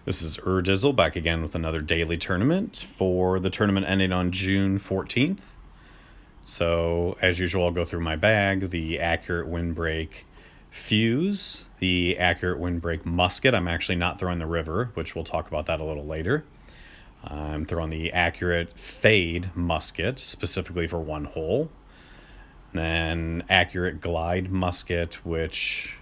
This is Urdizzle back again with another daily tournament for the tournament ending on June 14th. So, as usual, I'll go through my bag, the accurate windbreak fuse, the accurate windbreak musket. I'm actually not throwing the river, which we'll talk about that a little later. I'm throwing the accurate fade musket, specifically for one hole. Then accurate glide musket, which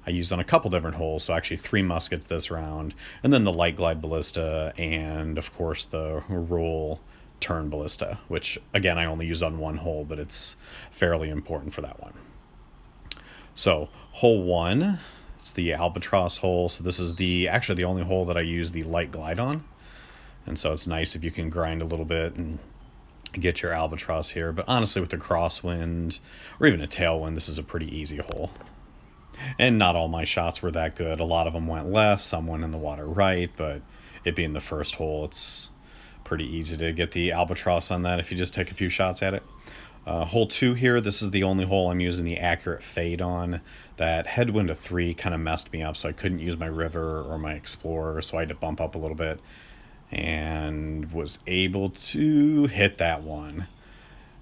I used on a couple different holes, so actually 3 muskets this round, and then the light glide ballista, and of course the roll turn ballista, which again I only use on one hole, but it's fairly important for that one. So hole 1, it's the albatross hole. So this is actually the only hole that I use the light glide on, and so it's nice if you can grind a little bit and get your albatross here. But honestly, with the crosswind or even a tailwind, this is a pretty easy hole. And not all my shots were that good. A lot of them went left, some went in the water right, but it being the first hole, it's pretty easy to get the albatross on that if you just take a few shots at it. Hole 2 here, this is the only hole I'm using the accurate fade on. That headwind of 3 kind of messed me up, so I couldn't use my river or my explorer, so I had to bump up a little bit and was able to hit that one.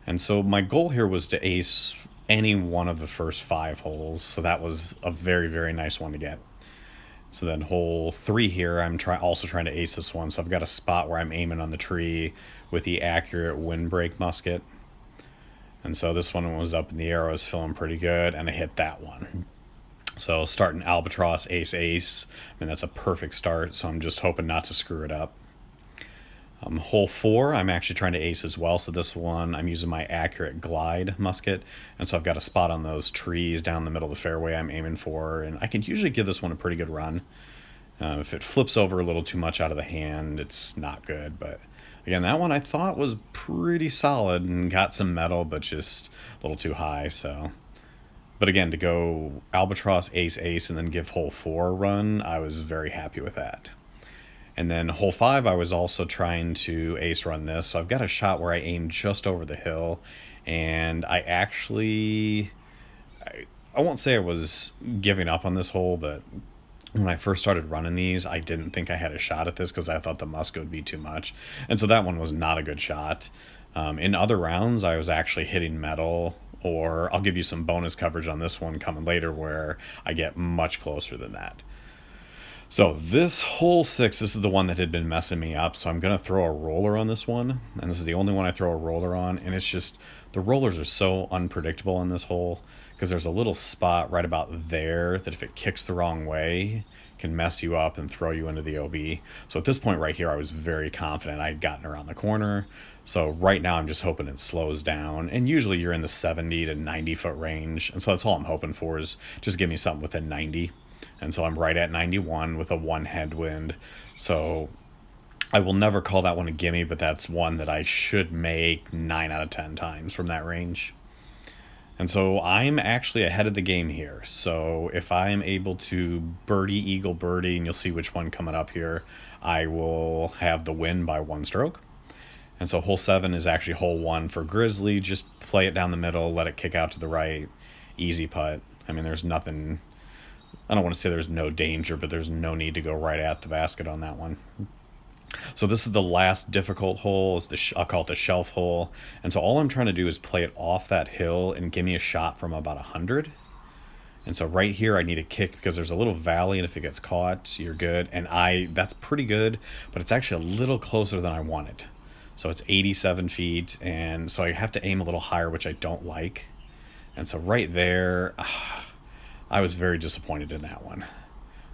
And so my goal here was to ace any one of the first 5 holes, so that was a very, very nice one to get. So then hole 3 here, I'm also trying to ace this one, so I've got a spot where I'm aiming on the tree with the accurate windbreak musket. And so this one was up in the air, I was feeling pretty good, and I hit that one. So starting albatross, ace, ace, I mean that's a perfect start, so I'm just hoping not to screw it up. Hole 4, I'm actually trying to ace as well. So this one, I'm using my accurate glide musket. And so I've got a spot on those trees down the middle of the fairway I'm aiming for. And I can usually give this one a pretty good run. If it flips over a little too much out of the hand, it's not good. But again, that one I thought was pretty solid and got some metal, but just a little too high. So, but again, to go albatross, ace, ace, and then give hole 4 a run, I was very happy with that. And then hole 5, I was also trying to ace run this. So I've got a shot where I aim just over the hill. And I actually, I won't say I was giving up on this hole, but when I first started running these, I didn't think I had a shot at this because I thought the musket would be too much. And so that one was not a good shot. In other rounds, I was actually hitting metal, or I'll give you some bonus coverage on this one coming later where I get much closer than that. So this hole 6, this is the one that had been messing me up. So I'm going to throw a roller on this one. And this is the only one I throw a roller on. And it's just, the rollers are so unpredictable on this hole because there's a little spot right about there that if it kicks the wrong way, can mess you up and throw you into the OB. So at this point right here, I was very confident I'd gotten around the corner. So right now I'm just hoping it slows down. And usually you're in the 70 to 90 foot range. And so that's all I'm hoping for is just give me something within 90. And so I'm right at 91 with a 1 headwind. So I will never call that one a gimme, but that's one that I should make 9 out of 10 times from that range. And so I'm actually ahead of the game here. So if I'm able to birdie, eagle, birdie, and you'll see which one coming up here, I will have the win by 1 stroke. And so hole 7 is actually hole 1 for Grizzly. Just play it down the middle, let it kick out to the right. Easy putt. I mean, there's nothing, I don't want to say there's no danger, but there's no need to go right at the basket on that one. So this is the last difficult hole. I'll call it the shelf hole. And so all I'm trying to do is play it off that hill and give me a shot from about 100. And so right here I need a kick because there's a little valley, and if it gets caught, you're good. And that's pretty good, but it's actually a little closer than I wanted. So it's 87 feet, and so I have to aim a little higher, which I don't like. And so right there, I was very disappointed in that one.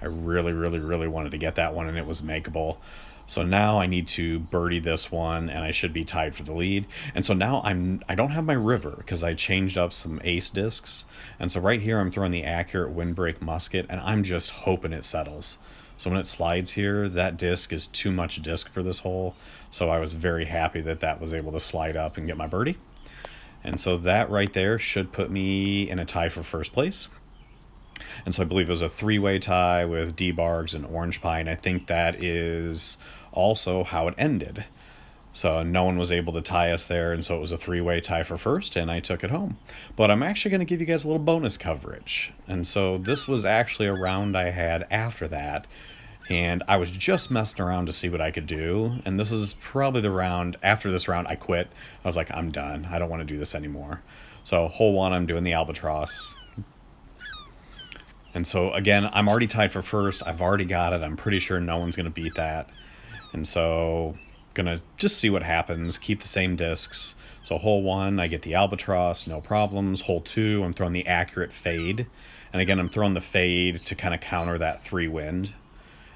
I really, really, really wanted to get that one, and it was makeable. So now I need to birdie this one, and I should be tied for the lead. And so now I don't have my river because I changed up some ace discs. And so right here I'm throwing the accurate windbreak musket, and I'm just hoping it settles. So when it slides here, that disc is too much disc for this hole. So I was very happy that that was able to slide up and get my birdie. And so that right there should put me in a tie for first place. And so I believe it was a 3-way tie with D-Bargs and Orange Pie, and I think that is also how it ended. So no one was able to tie us there, and so it was a 3-way tie for first, and I took it home. But I'm actually going to give you guys a little bonus coverage. And so this was actually a round I had after that, And I was just messing around to see what I could do. And this is probably the round. After this round, I quit. I was like, I'm done. I don't want to do this anymore. So hole 1, I'm doing the albatross. And so again, I'm already tied for first. I've already got it. I'm pretty sure no one's going to beat that. And so gonna just see what happens. Keep the same discs. So hole 1, I get the albatross, no problems. Hole 2, I'm throwing the accurate fade. And again, I'm throwing the fade to kind of counter that 3 wind.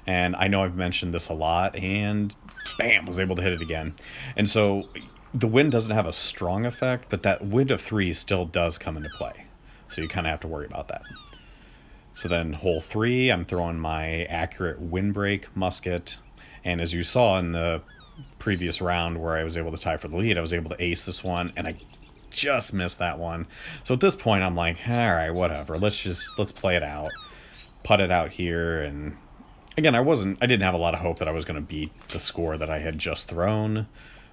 And I know I've mentioned this a lot, and bam, was able to hit it again. And so the wind doesn't have a strong effect, but that wind of 3 still does come into play. So you kind of have to worry about that. So then hole 3, I'm throwing my accurate windbreak musket. And as you saw in the previous round where I was able to tie for the lead, I was able to ace this one, and I just missed that one. So at this point, I'm like, all right, whatever. Let's play it out. Putt it out here, and again, I didn't have a lot of hope that I was going to beat the score that I had just thrown.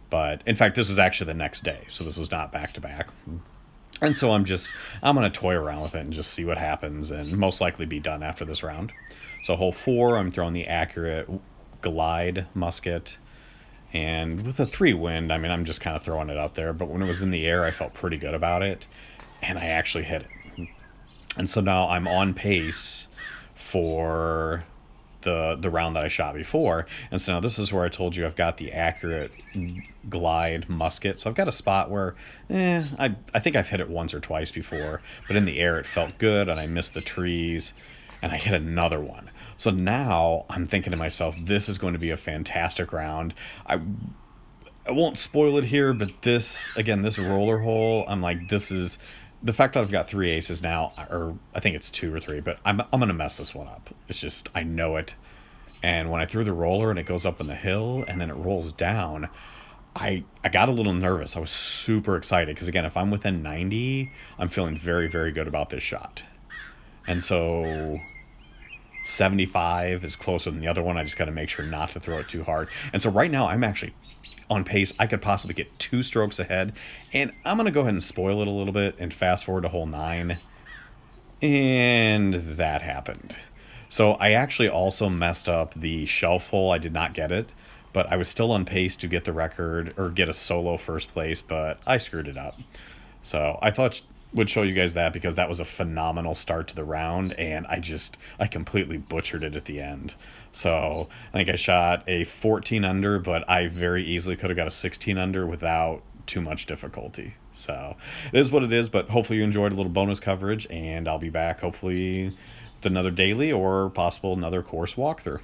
But in fact, this was actually the next day, so this was not back to back. And so I'm going to toy around with it and just see what happens, and most likely be done after this round. So hole 4, I'm throwing the accurate glide musket. And with a 3 wind, I mean, I'm just kind of throwing it out there. But when it was in the air, I felt pretty good about it. And I actually hit it. And so now I'm on pace for the round that I shot before. And so now this is where I told you I've got the accurate glide musket. So I've got a spot where, I think I've hit it once or twice before. But in the air, it felt good, and I missed the trees. And I hit another one. So now I'm thinking to myself, this is going to be a fantastic round. I won't spoil it here, but this roller hole, I'm like, this is the fact that I've got 3 aces now, or I think it's 2 or 3, but I'm going to mess this one up. It's just, I know it. And when I threw the roller and it goes up on the hill and then it rolls down, I got a little nervous. I was super excited because, again, if I'm within 90, I'm feeling very, very good about this shot. And so 75 is closer than the other one. I just got to make sure not to throw it too hard. And so right now I'm actually on pace. I could possibly get 2 strokes ahead. And I'm going to go ahead and spoil it a little bit and fast forward to hole 9. And that happened. So I actually also messed up the shelf hole. I did not get it, but I was still on pace to get the record or get a solo first place, but I screwed it up. So I thought would show you guys that because that was a phenomenal start to the round, and I completely butchered it at the end. So I think I shot a 14 under, but I very easily could have got a 16 under without too much difficulty. So it is what it is, but hopefully you enjoyed a little bonus coverage, and I'll be back hopefully with another daily or possible another course walkthrough.